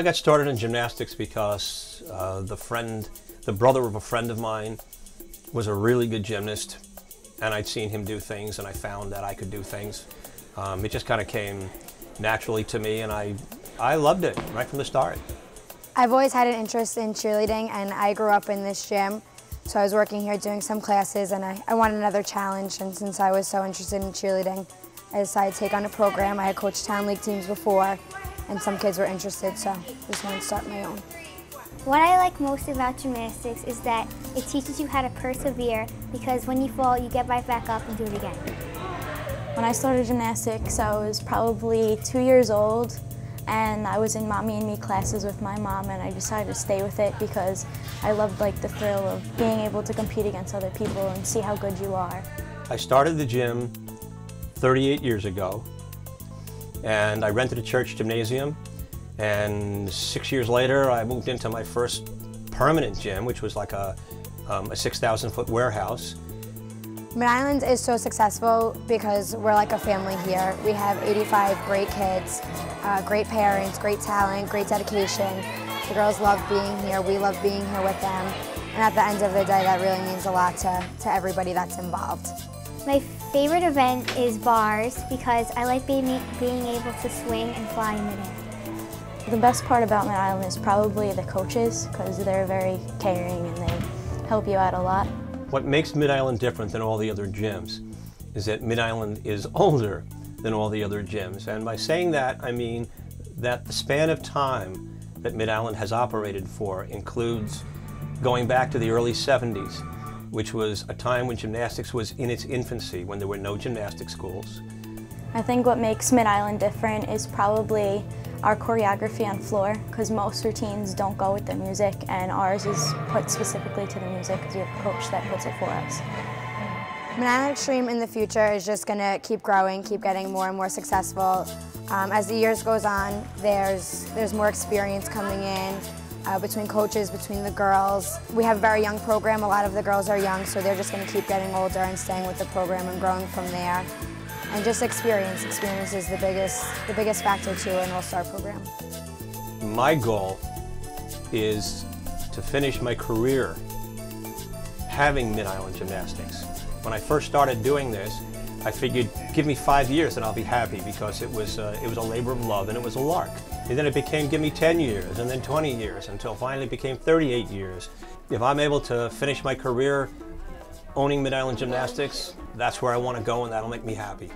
I got started in gymnastics because the brother of a friend of mine was a really good gymnast, and I'd seen him do things, and I found that I could do things. It just kind of came naturally to me, and I loved it right from the start. I've always had an interest in cheerleading, and I grew up in this gym, so I was working here doing some classes, and I wanted another challenge, and since I was so interested in cheerleading, I decided to take on a program. I had coached town league teams before, and some kids were interested, so I just wanted to start my own. What I like most about gymnastics is that it teaches you how to persevere, because when you fall, you get right back up and do it again. When I started gymnastics, I was probably 2 years old, and I was in Mommy and Me classes with my mom, and I decided to stay with it because I loved the thrill of being able to compete against other people and see how good you are. I started the gym 38 years ago, and I rented a church gymnasium, and 6 years later I moved into my first permanent gym, which was like a 6,000-foot warehouse. Mid-Island is so successful because we're like a family here. We have 85 great kids, great parents, great talent, great dedication. The girls love being here, we love being here with them, and at the end of the day that really means a lot to everybody that's involved. My favorite event is bars because I like being able to swing and fly in midair. The best part about Mid-Island is probably the coaches, because they're very caring and they help you out a lot. What makes Mid-Island different than all the other gyms is that Mid-Island is older than all the other gyms. And by saying that, I mean that the span of time that Mid-Island has operated for includes going back to the early 70s, which was a time when gymnastics was in its infancy, when there were no gymnastic schools. I think what makes Mid-Island different is probably our choreography on floor, because most routines don't go with the music, and ours is put specifically to the music because we have a coach that puts it for us. Mid-Island Extreme in the future is just going to keep growing, keep getting more and more successful. As the years goes on, there's more experience coming in between coaches, between the girls. We have a very young program. A lot of the girls are young, so they're just going to keep getting older and staying with the program and growing from there. And just experience. Experience is the biggest factor to an all-star program. My goal is to finish my career having Mid-Island Gymnastics. When I first started doing this, I figured, give me 5 years and I'll be happy, because it was a labor of love and it was a lark. And then it became, give me 10 years and then 20 years until finally it became 38 years. If I'm able to finish my career owning Mid-Island Gymnastics, that's where I want to go, and that'll make me happy.